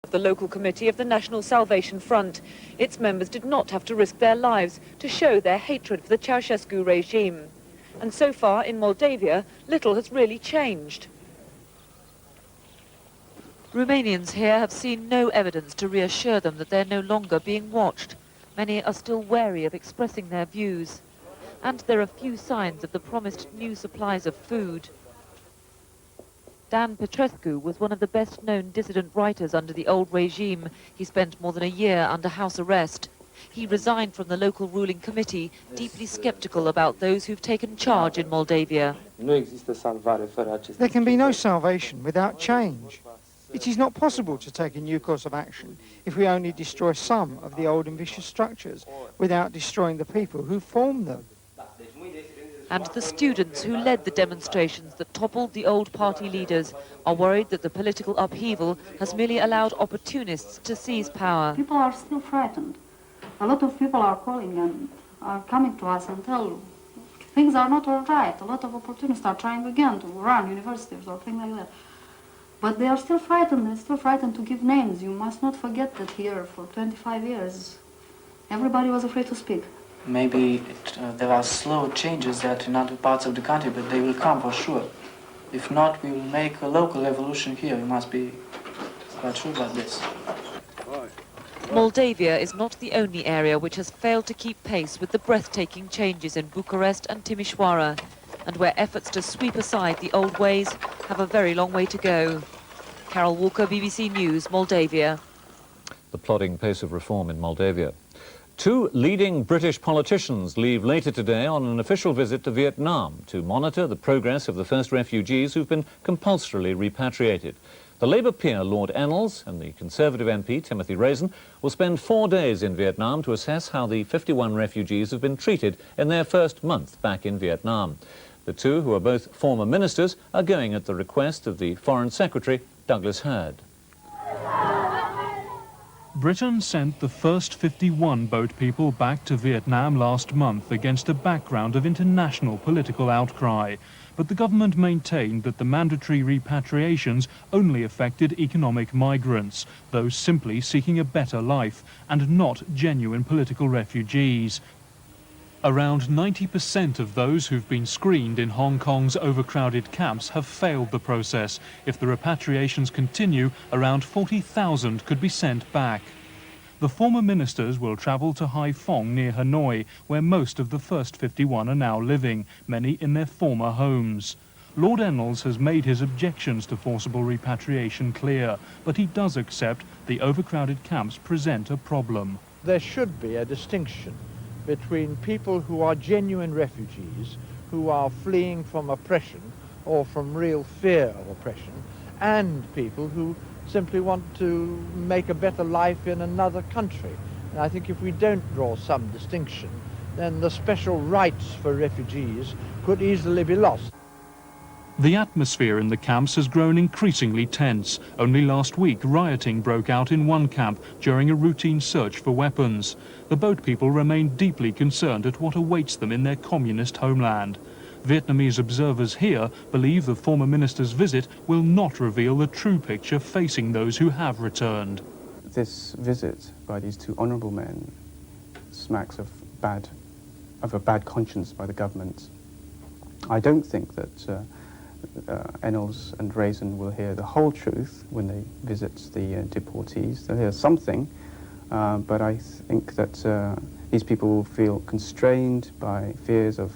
The local committee of the National Salvation Front. Its members did not have to risk their lives to show their hatred for the Ceausescu regime. And so far in Moldavia, little has really changed. Romanians here have seen no evidence to reassure them that they're no longer being watched. Many are still wary of expressing their views. And there are few signs of the promised new supplies of food. Dan Petrescu was one of the best-known dissident writers under the old regime. He spent more than a year under house arrest. He resigned from the local ruling committee, deeply sceptical about those who've taken charge in Moldavia. There can be no salvation without change. It is not possible to take a new course of action if we only destroy some of the old and vicious structures without destroying the people who form them. And the students who led the demonstrations that toppled the old party leaders are worried that the political upheaval has merely allowed opportunists to seize power. People are still frightened. A lot of people are calling and are coming to us and tell things are not all right. A lot of opportunists are trying again to run universities or things like that. But they are still frightened. They're still frightened to give names. You must not forget that here for 25 years, everybody was afraid to speak. Maybe there are slow changes that in other parts of the country, but they will come for sure. If not, we will make a local revolution here. We must be quite sure about this. Moldavia is not the only area which has failed to keep pace with the breathtaking changes in Bucharest and Timișoara, and where efforts to sweep aside the old ways have a very long way to go. Carol Walker, BBC News, Moldavia. The plodding pace of reform in Moldavia. Two leading British politicians leave later today on an official visit to Vietnam to monitor the progress of the first refugees who've been compulsorily repatriated. The Labour peer Lord ENNALS and the Conservative MP Timothy Raisin will spend 4 days in Vietnam to assess how the 51 refugees have been treated in their first month back in Vietnam. The two, who are both former ministers, are going at the request of the Foreign Secretary, Douglas Hurd. Britain sent the first 51 boat people back to Vietnam last month against a background of international political outcry. But the government maintained that the mandatory repatriations only affected economic migrants, those simply seeking a better life, and not genuine political refugees. Around 90% of those who've been screened in Hong Kong's overcrowded camps have failed the process. If the repatriations continue, around 40,000 could be sent back. The former ministers will travel to Hai Phong near Hanoi, where most of the first 51 are now living, many in their former homes. Lord ENNALS has made his objections to forcible repatriation clear, but he does accept the overcrowded camps present a problem. There should be a distinction between people who are genuine refugees, who are fleeing from oppression or from real fear of oppression, and people who simply want to make a better life in another country. And I think if we don't draw some distinction, then the special rights for refugees could easily be lost. The atmosphere in the camps has grown increasingly tense. Only last week, rioting broke out in one camp during a routine search for weapons. The boat people remain deeply concerned at what awaits them in their communist homeland. Vietnamese observers here believe the former minister's visit will not reveal the true picture facing those who have returned. This visit by these two honourable men smacks of a bad conscience by the government. I don't think that ENNALS and Raisin will hear the whole truth when they visit the deportees. They'll hear something, but I think that these people will feel constrained by fears of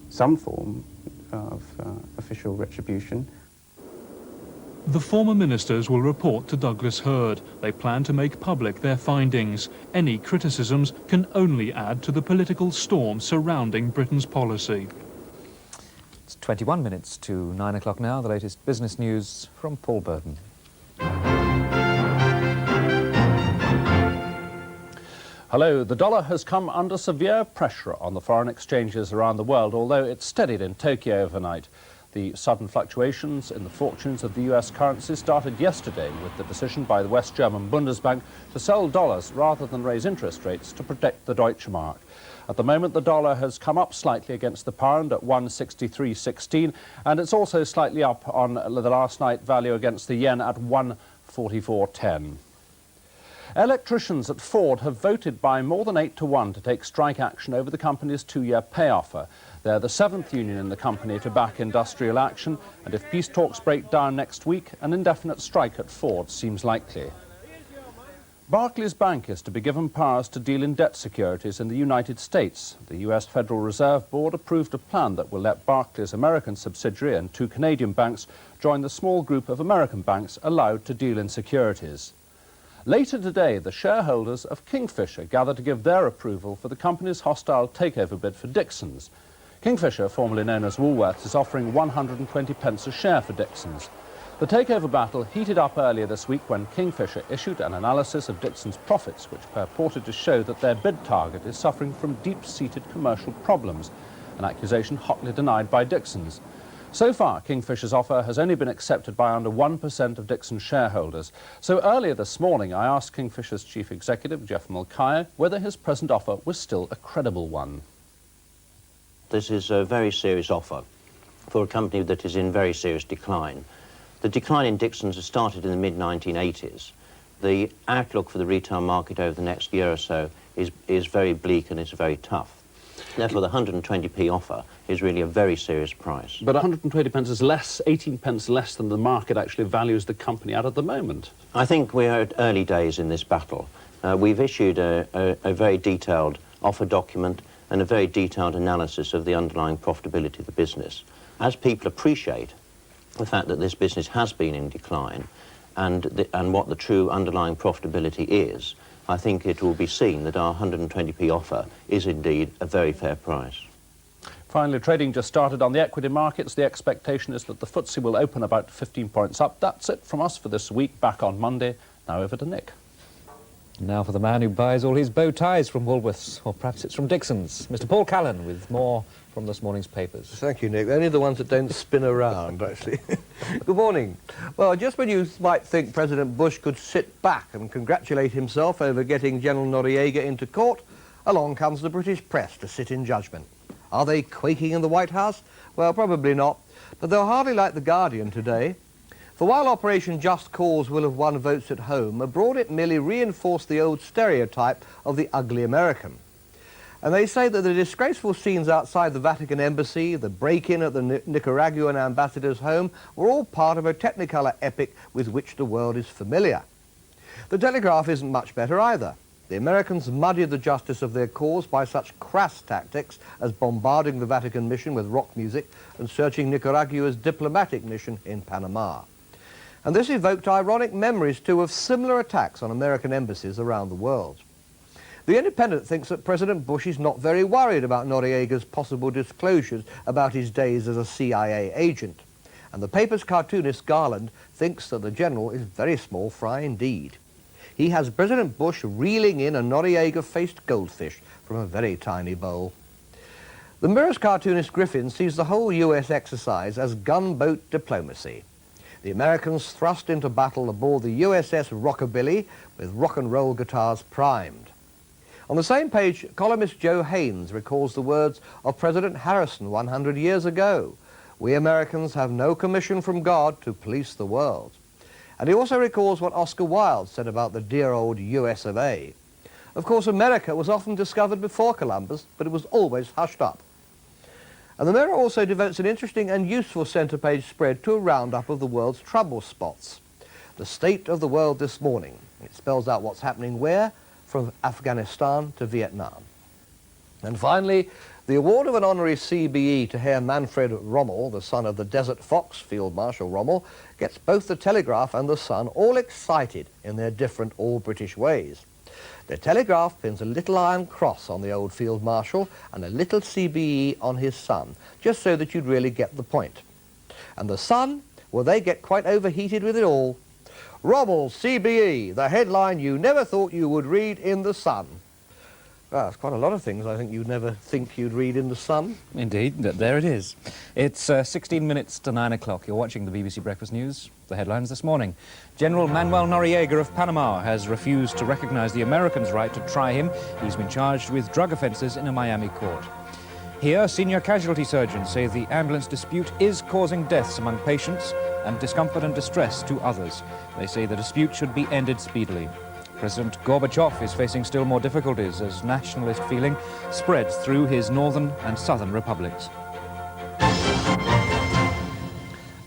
some form of official retribution. The former ministers will report to Douglas Hurd. They plan to make public their findings. Any criticisms can only add to the political storm surrounding Britain's policy. It's 21 minutes to 9 o'clock now. The latest business news from Paul Burton. Hello. The dollar has come under severe pressure on the foreign exchanges around the world, although it steadied in Tokyo overnight. The sudden fluctuations in the fortunes of the US currency started yesterday with the decision by the West German Bundesbank to sell dollars rather than raise interest rates to protect the Deutsche Mark. At the moment, the dollar has come up slightly against the pound at 163.16, and it's also slightly up on the last night value against the yen at 144.10. Electricians at Ford have voted by more than 8 to 1 to take strike action over the company's 2-year pay offer. They're the 7th union in the company to back industrial action, and if peace talks break down next week, an indefinite strike at Ford seems likely. Barclays Bank is to be given powers to deal in debt securities in the United States. The US Federal Reserve Board approved a plan that will let Barclays' American subsidiary and 2 Canadian banks join the small group of American banks allowed to deal in securities. Later today, the shareholders of Kingfisher gather to give their approval for the company's hostile takeover bid for Dixons. Kingfisher, formerly known as Woolworths, is offering 120 pence a share for Dixons. The takeover battle heated up earlier this week when Kingfisher issued an analysis of Dixons' profits, which purported to show that their bid target is suffering from deep-seated commercial problems, an accusation hotly denied by Dixons. So far, Kingfisher's offer has only been accepted by under 1% of Dixons' shareholders. So earlier this morning, I asked Kingfisher's chief executive, Jeff Mulcahy, whether his present offer was still a credible one. This is a very serious offer for a company that is in very serious decline. The decline in Dixons has started in the mid-1980s. The outlook for the retail market over the next year or so is very bleak and it's very tough. Therefore, the 120p offer is really a very serious price. But 120 pence is less, 18 pence less than the market actually values the company at the moment. I think we are at early days in this battle. We've issued a very detailed offer document and a very detailed analysis of the underlying profitability of the business. As people appreciate the fact that this business has been in decline and what the true underlying profitability is, I think it will be seen that our 120p offer is indeed a very fair price. Finally, trading just started on the equity markets. The expectation is that the FTSE will open about 15 points up. That's it from us for this week. Back on Monday. Now over to Nick. Now for the man who buys all his bow ties from Woolworths, or perhaps it's from Dixons. Mr. Paul Callan with more from this morning's papers. Thank you, Nick. Only the ones that don't spin around, actually. Good morning. Well, just when you might think President Bush could sit back and congratulate himself over getting General Noriega into court, along comes the British press to sit in judgment. Are they quaking in the White House? Well, probably not. But they're hardly like The Guardian today. For while Operation Just Cause will have won votes at home, abroad it merely reinforced the old stereotype of the ugly American. And they say that the disgraceful scenes outside the Vatican embassy, the break-in at the Nicaraguan ambassador's home, were all part of a Technicolor epic with which the world is familiar. The Telegraph isn't much better either. The Americans muddied the justice of their cause by such crass tactics as bombarding the Vatican mission with rock music and searching Nicaragua's diplomatic mission in Panama. And this evoked ironic memories, too, of similar attacks on American embassies around the world. The Independent thinks that President Bush is not very worried about Noriega's possible disclosures about his days as a CIA agent. And the paper's cartoonist Garland thinks that the general is very small fry indeed. He has President Bush reeling in a Noriega-faced goldfish from a very tiny bowl. The Mirror's cartoonist Griffin sees the whole US exercise as gunboat diplomacy. The Americans thrust into battle aboard the USS Rockabilly with rock and roll guitars primed. On the same page, columnist Joe Haynes recalls the words of President Harrison 100 years ago. We Americans have no commission from God to police the world. And he also recalls what Oscar Wilde said about the dear old US of A. Of course, America was often discovered before Columbus, but it was always hushed up. And the Mirror also devotes an interesting and useful centre-page spread to a roundup of the world's trouble spots. The state of the world this morning. It spells out what's happening where, from Afghanistan to Vietnam. And finally, the award of an honorary CBE to Herr Manfred Rommel, the son of the Desert Fox, Field Marshal Rommel, gets both the Telegraph and the Sun all excited in their different all-British ways. The Telegraph pins a little iron cross on the old Field Marshal and a little CBE on his son, just so that you'd really get the point. And the Sun, well, they get quite overheated with it all. Rommel, CBE, the headline you never thought you would read in the Sun. Well, that's quite a lot of things I think you'd never think you'd read in the Sun. Indeed, there it is. It's 16 minutes to 9 o'clock. You're watching the BBC Breakfast News. The headlines this morning. General Manuel Noriega of Panama has refused to recognize the Americans' right to try him. He's been charged with drug offenses in a Miami court. Here, senior casualty surgeons say the ambulance dispute is causing deaths among patients and discomfort and distress to others. They say the dispute should be ended speedily. President Gorbachev is facing still more difficulties as nationalist feeling spreads through his northern and southern republics.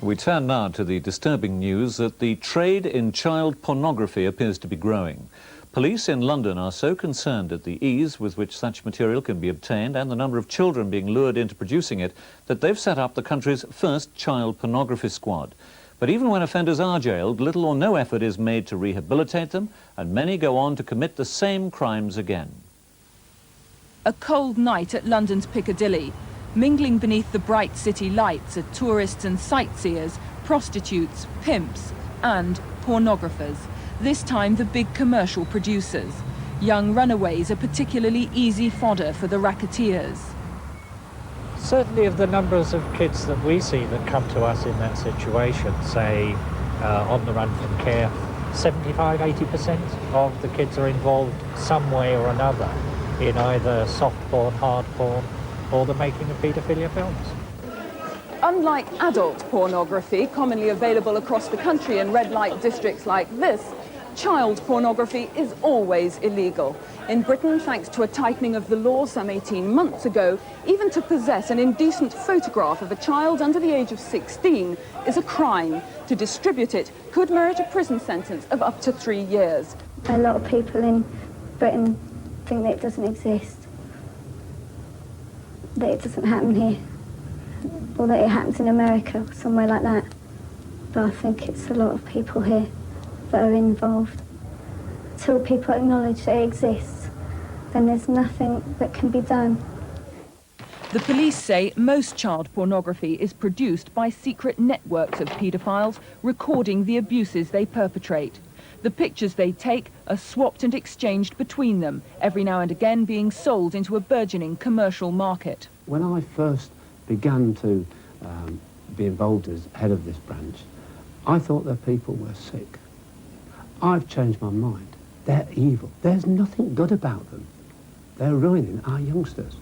We turn now to the disturbing news that the trade in child pornography appears to be growing. Police in London are so concerned at the ease with which such material can be obtained and the number of children being lured into producing it that they've set up the country's first child pornography squad. But even when offenders are jailed, little or no effort is made to rehabilitate them, and many go on to commit the same crimes again. A cold night at London's Piccadilly. Mingling beneath the bright city lights are tourists and sightseers, prostitutes, pimps and pornographers. This time the big commercial producers. Young runaways are particularly easy fodder for the racketeers. Certainly of the numbers of kids that we see that come to us in that situation, say on the run from care, 75–80% of the kids are involved some way or another in either soft porn, hard porn, or the making of paedophilia films. Unlike adult pornography, commonly available across the country in red light districts like this, child pornography is always illegal. In Britain, thanks to a tightening of the law some 18 months ago, even to possess an indecent photograph of a child under the age of 16 is a crime. To distribute it could merit a prison sentence of up to 3 years. A lot of people in Britain think that it doesn't exist, that it doesn't happen here, or that it happens in America or somewhere like that. But I think it's a lot of people here that are involved. Until people acknowledge that it exists, then there's nothing that can be done. The police say most child pornography is produced by secret networks of paedophiles recording the abuses they perpetrate. The pictures they take are swapped and exchanged between them, every now and again being sold into a burgeoning commercial market. When I first began to be involved as head of this branch, I thought that people were sick. I've changed my mind. They're evil. There's nothing good about them. They're ruining our youngsters.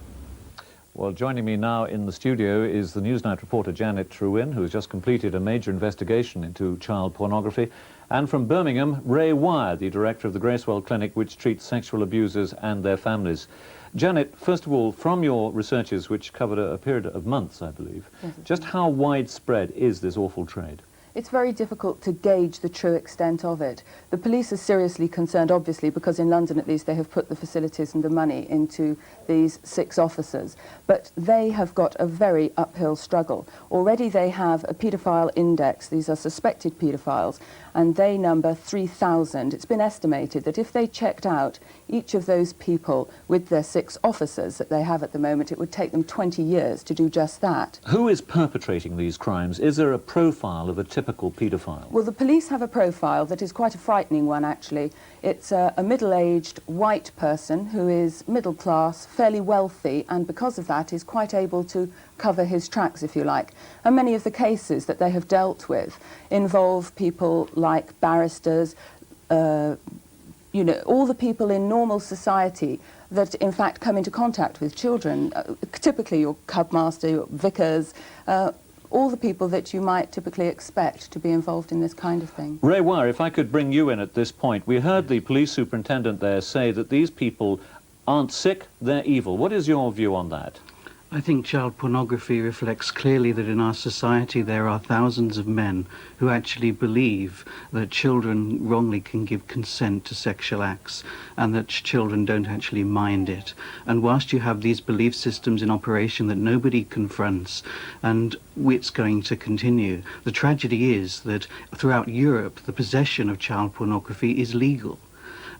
Well, joining me now in the studio is the Newsnight reporter Janet TREWIN, who has just completed a major investigation into child pornography, and from Birmingham, Ray Wire, the director of the Gracewell Clinic, which treats sexual abusers and their families. Janet, first of all, from your researches, which covered a period of months, I believe, just how widespread is this awful trade? It's very difficult to gauge the true extent of it. The police are seriously concerned, obviously, because in London, at least, they have put the facilities and the money into these 6 officers. But they have got a very uphill struggle. Already they have a paedophile index. These are suspected paedophiles, and they number 3,000. It's been estimated that if they checked out each of those people with their 6 officers that they have at the moment, it would take them 20 years to do just that. Who is perpetrating these crimes? Is there a profile of a typical paedophile? Well, the police have a profile that is quite a frightening one, actually. It's a middle-aged white person who is middle class, fairly wealthy, and because of that is quite able to cover his tracks, if you like. And many of the cases that they have dealt with involve people like barristers, you know, all the people in normal society that in fact come into contact with children, typically your cubmaster, your vicars, all the people that you might typically expect to be involved in this kind of thing. Ray Wire, if I could bring you in at this point. We heard the police superintendent there say that these people aren't sick, they're evil. What is your view on that? I think child pornography reflects clearly that in our society there are thousands of men who actually believe that children wrongly can give consent to sexual acts and that children don't actually mind it. And whilst you have these belief systems in operation that nobody confronts, and it's going to continue, the tragedy is that throughout Europe the possession of child pornography is legal.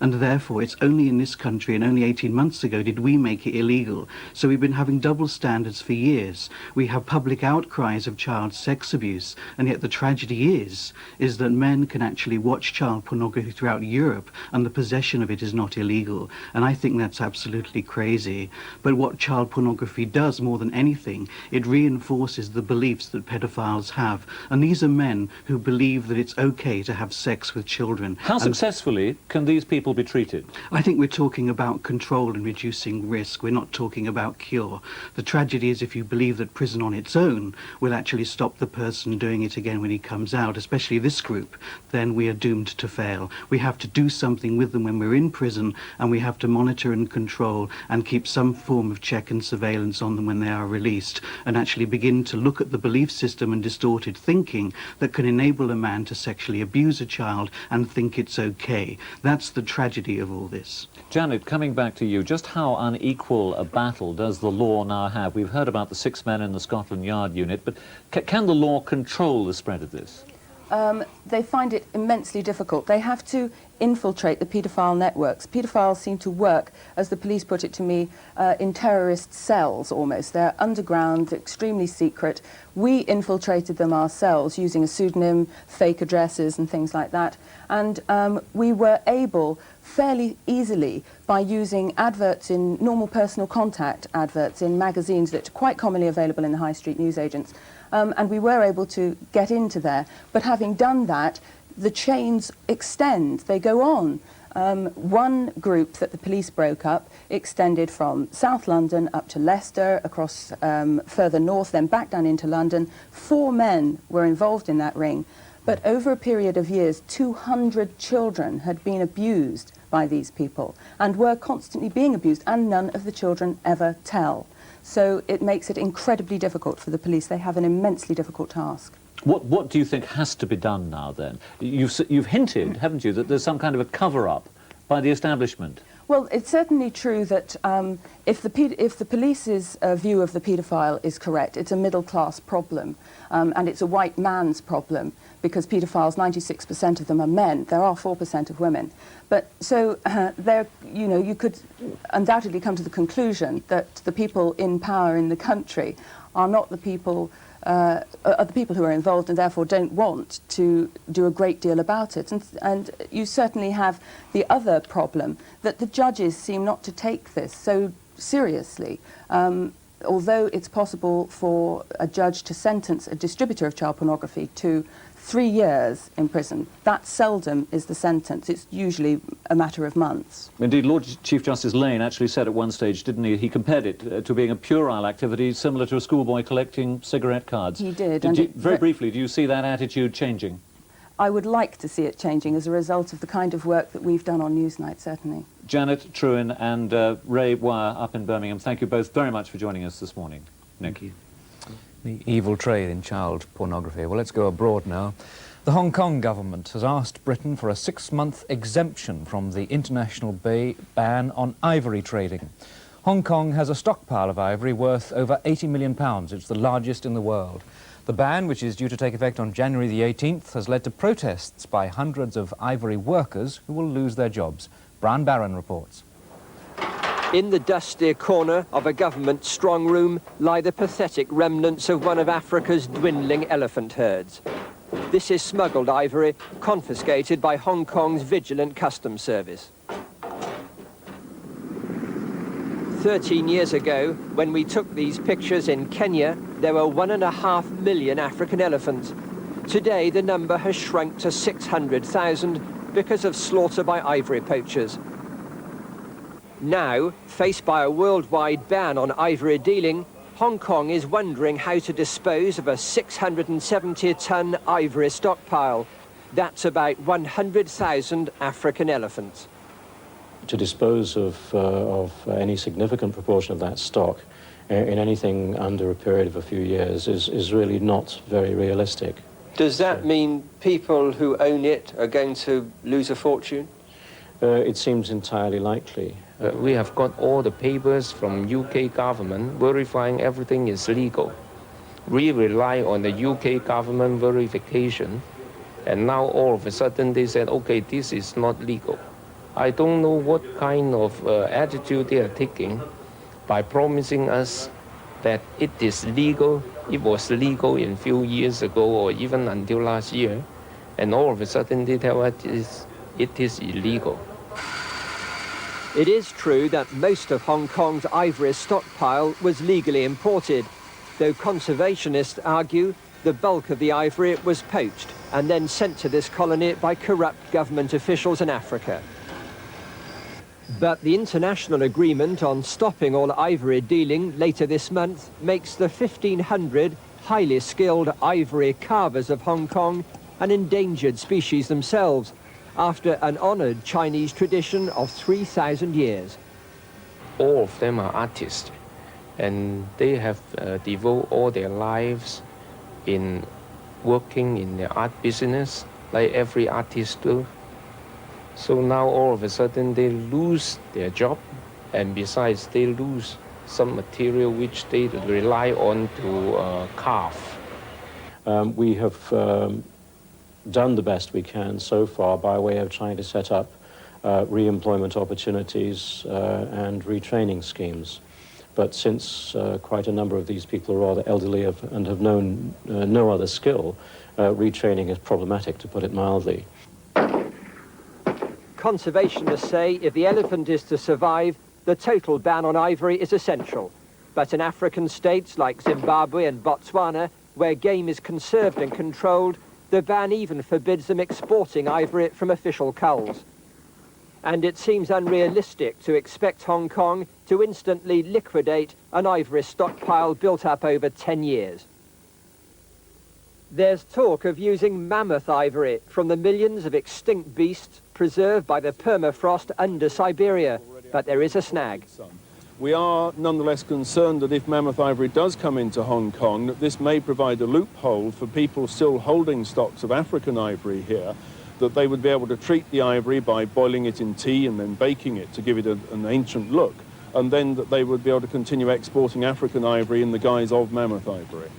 And therefore it's only in this country, and only 18 months ago did we make it illegal. So we've been having double standards for years. We have public outcries of child sex abuse, and yet the tragedy is that men can actually watch child pornography throughout Europe, and the possession of it is not illegal. And I think that's absolutely crazy. But what child pornography does more than anything, it reinforces the beliefs that pedophiles have. And these are men who believe that it's okay to have sex with children. How successfully can these people people be treated? I think we're talking about control and reducing risk. We're not talking about cure. The tragedy is if you believe that prison on its own will actually stop the person doing it again when he comes out, especially this group, then we are doomed to fail. We have to do something with them when we're in prison, and we have to monitor and control and keep some form of check and surveillance on them when they are released, and actually begin to look at the belief system and distorted thinking that can enable a man to sexually abuse a child and think it's okay. That's the tragedy of all this. Janet, coming back to you, just how unequal a battle does the law now have? We've heard about the 6 men in the Scotland Yard unit, but can the law control the spread of this? They find it immensely difficult. They have to infiltrate the paedophile networks. Paedophiles seem to work, as the police put it to me, in terrorist cells almost. They're underground, extremely secret. We infiltrated them ourselves using a pseudonym, fake addresses and things like that. And we were able fairly easily, by using adverts in normal personal contact adverts in magazines that are quite commonly available in the high street newsagents, and we were able to get into there. But having done that, the chains extend, they go on. One group that the police broke up extended from South London up to Leicester, across further north, then back down into London. 4 men were involved in that ring. But over a period of years, 200 children had been abused by these people and were constantly being abused, and none of the children ever tell. So it makes it incredibly difficult for the police. They have an immensely difficult task. What do you think has to be done now, then? You've hinted, haven't you, that there's some kind of a cover-up by the establishment? Well, it's certainly true that if the police's view of the paedophile is correct, it's a middle-class problem, and it's a white man's problem, because paedophiles, 96% of them are men. There are 4% of women. But so you could undoubtedly come to the conclusion that the people in power in the country are not the people are the people who are involved, and therefore don't want to do a great deal about it. And you certainly have the other problem that the judges seem not to take this so seriously. Although it's possible for a judge to sentence a distributor of child pornography to 3 years in prison, that seldom is the sentence. It's usually a matter of months. Indeed, Lord Chief Justice Lane actually said at one stage, didn't he? He compared it to being a puerile activity similar to a schoolboy collecting cigarette cards. He did. Very briefly, do you see that attitude changing? I would like to see it changing as a result of the kind of work that we've done on Newsnight, certainly. Janet, TREWIN and Ray Wire up in Birmingham, thank you both very much for joining us this morning. Nick. Thank you. The evil trade in child pornography. Well, let's go abroad now. The Hong Kong government has asked Britain for a 6-month exemption from the international ban on ivory trading. Hong Kong has a stockpile of ivory worth over £80 million. It's the largest in the world. The ban, which is due to take effect on January the 18th, has led to protests by hundreds of ivory workers who will lose their jobs. Brian Barron reports. In the dusty corner of a government strong room lie the pathetic remnants of one of Africa's dwindling elephant herds. This is smuggled ivory, confiscated by Hong Kong's vigilant customs service. 13 years ago, when we took these pictures in Kenya, there were 1.5 million African elephants. Today, the number has shrunk to 600,000 because of slaughter by ivory poachers. Now, faced by a worldwide ban on ivory dealing, Hong Kong is wondering how to dispose of a 670-ton ivory stockpile. That's about 100,000 African elephants. To dispose of any significant proportion of that stock in anything under a period of a few years is really not very realistic. Does that mean people who own it are going to lose a fortune? It seems entirely likely. We have got all the papers from UK government verifying everything is legal. We rely on the UK government verification, and now all of a sudden they said, okay, this is not legal. I don't know what kind of attitude they are taking by promising us that it is legal. It was legal a few years ago or even until last year, and all of a sudden they tell us it is illegal. It is true that most of Hong Kong's ivory stockpile was legally imported, though conservationists argue the bulk of the ivory was poached and then sent to this colony by corrupt government officials in Africa. But the international agreement on stopping all ivory dealing later this month makes the 1,500 highly skilled ivory carvers of Hong Kong an endangered species themselves, after an honoured Chinese tradition of 3,000 years. All of them are artists, and they have devoted all their lives in working in the art business, like every artist do. So now all of a sudden they lose their job, and besides they lose some material which they rely on to carve. We have done the best we can so far by way of trying to set up re-employment opportunities and retraining schemes. But since quite a number of these people are rather elderly and have known no other skill, retraining is problematic, to put it mildly. Conservationists say if the elephant is to survive, the total ban on ivory is essential. But in African states like Zimbabwe and Botswana, where game is conserved and controlled, the ban even forbids them exporting ivory from official culls. And it seems unrealistic to expect Hong Kong to instantly liquidate an ivory stockpile built up over 10 years. There's talk of using mammoth ivory from the millions of extinct beasts preserved by the permafrost under Siberia, but there is a snag. We are nonetheless concerned that if mammoth ivory does come into Hong Kong, that this may provide a loophole for people still holding stocks of African ivory here, that they would be able to treat the ivory by boiling it in tea and then baking it to give it an ancient look, and then that they would be able to continue exporting African ivory in the guise of mammoth ivory.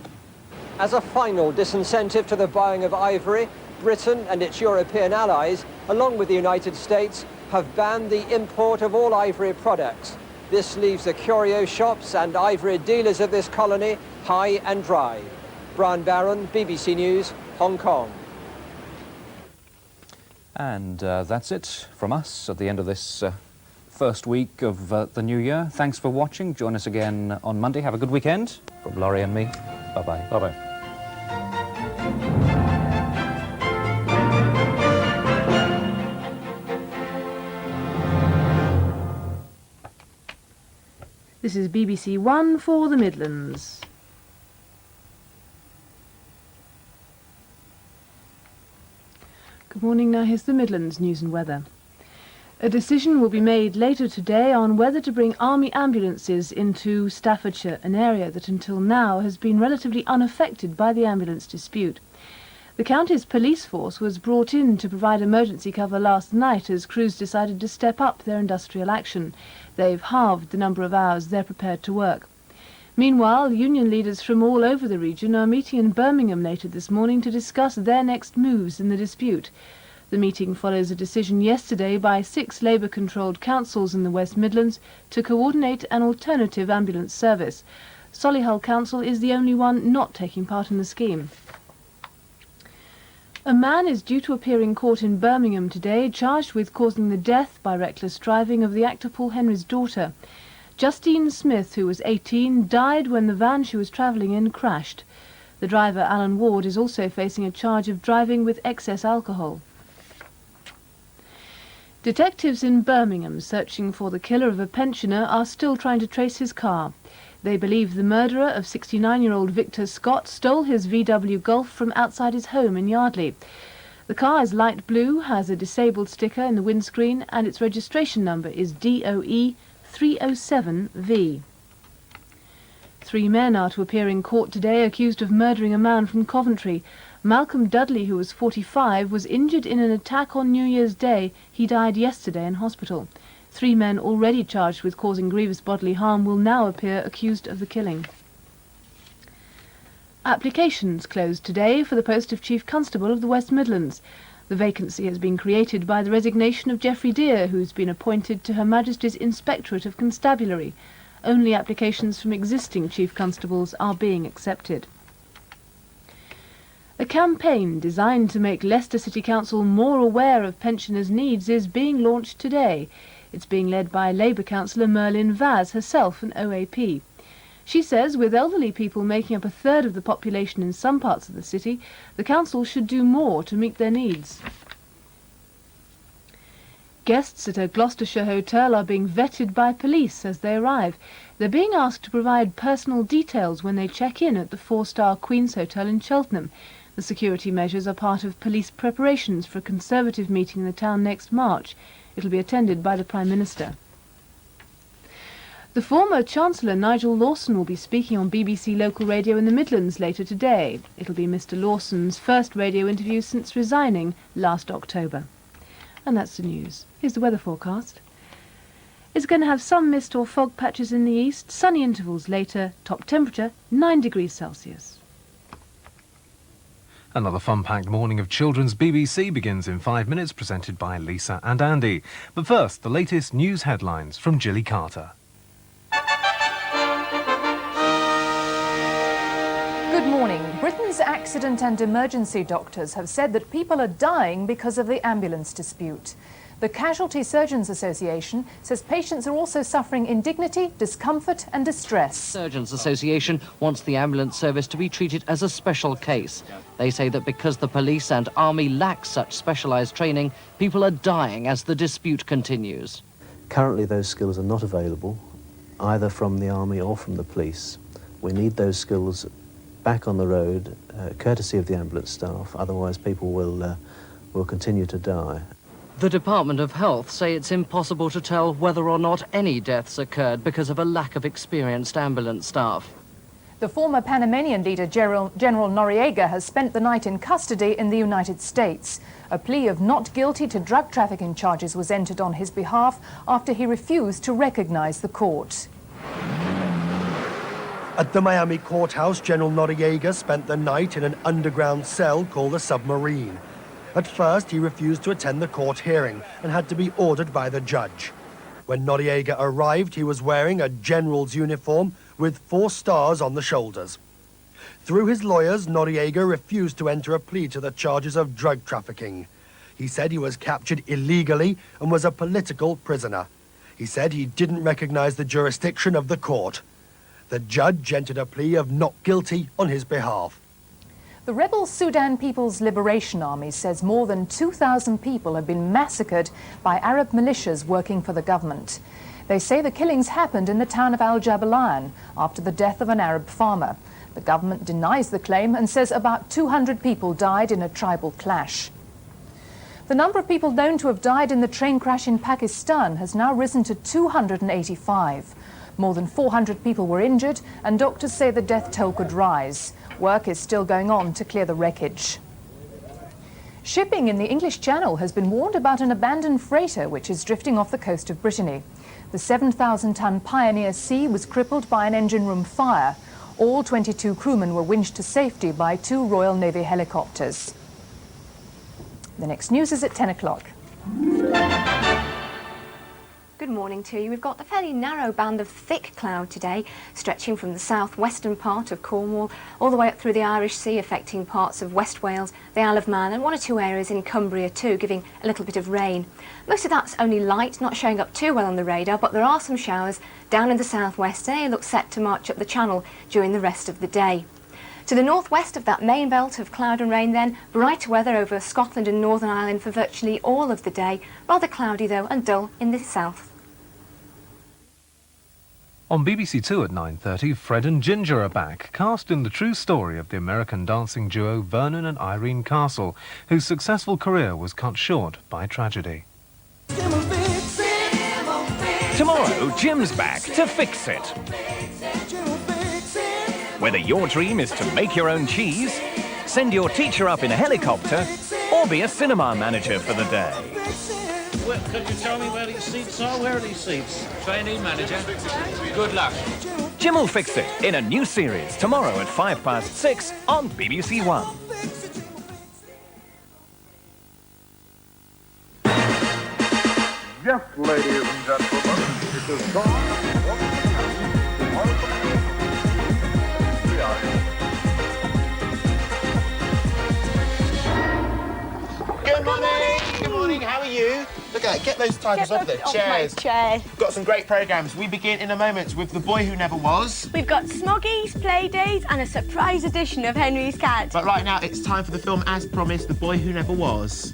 As a final disincentive to the buying of ivory, Britain and its European allies, along with the United States, have banned the import of all ivory products. This leaves the curio shops and ivory dealers of this colony high and dry. Brian Barron, BBC News, Hong Kong. And that's it from us at the end of this first week of the new year. Thanks for watching. Join us again on Monday. Have a good weekend. From Laurie and me, bye-bye. Bye-bye. This is BBC1 for the Midlands. Good morning, now here's the Midlands news and weather. A decision will be made later today on whether to bring army ambulances into Staffordshire, an area that until now has been relatively unaffected by the ambulance dispute. The county's police force was brought in to provide emergency cover last night as crews decided to step up their industrial action. They've halved the number of hours they're prepared to work. Meanwhile, union leaders from all over the region are meeting in Birmingham later this morning to discuss their next moves in the dispute. The meeting follows a decision yesterday by 6 Labour-controlled councils in the West Midlands to coordinate an alternative ambulance service. Solihull Council is the only one not taking part in the scheme. A man is due to appear in court in Birmingham today, charged with causing the death by reckless driving of the actor Paul Henry's daughter. Justine Smith, who was 18, died when the van she was travelling in crashed. The driver, Alan Ward, is also facing a charge of driving with excess alcohol. Detectives in Birmingham, searching for the killer of a pensioner, are still trying to trace his car. They believe the murderer of 69-year-old Victor Scott stole his VW Golf from outside his home in Yardley. The car is light blue, has a disabled sticker in the windscreen, and its registration number is DOE 307V. 3 men are to appear in court today accused of murdering a man from Coventry. Malcolm Dudley, who was 45, was injured in an attack on New Year's Day. He died yesterday in hospital. 3 men already charged with causing grievous bodily harm will now appear accused of the killing. Applications closed today for the post of Chief Constable of the West Midlands. The vacancy has been created by the resignation of Geoffrey Deere, who's been appointed to Her Majesty's Inspectorate of Constabulary. Only applications from existing Chief Constables are being accepted. A campaign designed to make Leicester City Council more aware of pensioners' needs is being launched today. It's being led by Labour councillor Merlin Vaz, herself an OAP. She says with elderly people making up 1/3 of the population in some parts of the city, the council should do more to meet their needs. Guests at a Gloucestershire hotel are being vetted by police as they arrive. They're being asked to provide personal details when they check in at the 4-star Queen's Hotel in Cheltenham. The security measures are part of police preparations for a Conservative meeting in the town next March. It'll be attended by the Prime Minister. The former Chancellor Nigel Lawson will be speaking on BBC Local Radio in the Midlands later today. It'll be Mr Lawson's first radio interview since resigning last October. And that's the news. Here's the weather forecast. It's going to have some mist or fog patches in the east, sunny intervals later, top temperature 9 degrees Celsius. Another fun-packed morning of Children's BBC begins in 5 minutes, presented by Lisa and Andy. But first, the latest news headlines from Jilly Carter. Good morning. Britain's accident and emergency doctors have said that people are dying because of the ambulance dispute. The Casualty Surgeons Association says patients are also suffering indignity, discomfort and distress. Surgeons Association wants the ambulance service to be treated as a special case. They say that because the police and army lack such specialised training, people are dying as the dispute continues. Currently those skills are not available, either from the army or from the police. We need those skills back on the road, courtesy of the ambulance staff, otherwise people will continue to die. The Department of Health say it's impossible to tell whether or not any deaths occurred because of a lack of experienced ambulance staff. The former Panamanian leader, General Noriega, has spent the night in custody in the United States. A plea of not guilty to drug trafficking charges was entered on his behalf after he refused to recognize the court. At the Miami courthouse, General Noriega spent the night in an underground cell called the Submarine. At first, he refused to attend the court hearing and had to be ordered by the judge. When Noriega arrived, he was wearing a general's uniform with 4 stars on the shoulders. Through his lawyers, Noriega refused to enter a plea to the charges of drug trafficking. He said he was captured illegally and was a political prisoner. He said he didn't recognize the jurisdiction of the court. The judge entered a plea of not guilty on his behalf. The rebel Sudan People's Liberation Army says more than 2,000 people have been massacred by Arab militias working for the government. They say the killings happened in the town of Al-Jabalayan after the death of an Arab farmer. The government denies the claim and says about 200 people died in a tribal clash. The number of people known to have died in the train crash in Pakistan has now risen to 285. More than 400 people were injured, and doctors say the death toll could rise. Work is still going on to clear the wreckage. Shipping in the English Channel has been warned about an abandoned freighter which is drifting off the coast of Brittany. The 7,000-ton Pioneer Sea was crippled by an engine room fire. All 22 crewmen were winched to safety by 2 Royal Navy helicopters. The next news is at 10 o'clock. Good morning to you. We've got a fairly narrow band of thick cloud today, stretching from the southwestern part of Cornwall all the way up through the Irish Sea, affecting parts of West Wales, the Isle of Man and 1 or 2 areas in Cumbria too, giving a little bit of rain. Most of that's only light, not showing up too well on the radar, but there are some showers down in the southwest and they look set to march up the channel during the rest of the day. To the northwest of that main belt of cloud and rain then, bright weather over Scotland and Northern Ireland for virtually all of the day, rather cloudy though and dull in the south. On BBC 2 at 9:30, Fred and Ginger are back, cast in the true story of the American dancing duo Vernon and Irene Castle, whose successful career was cut short by tragedy. Tomorrow, Jim's back to fix it. Whether your dream is to make your own cheese, send your teacher up in a helicopter, or be a cinema manager for the day. Could you tell me where these seats are? Where are these seats? Trainee manager. Good luck. Jim will fix it in a new series tomorrow at 6:05 on BBC1. Yes, ladies and gentlemen, it is gone. Good morning. Good morning. How are you? Look at it. Get those titles off there. Chairs. Chair. Got some great programmes. We begin in a moment with The Boy Who Never Was. We've got Smoggies, Playdays and a surprise edition of Henry's Cat. But right now, it's time for the film as promised, The Boy Who Never Was.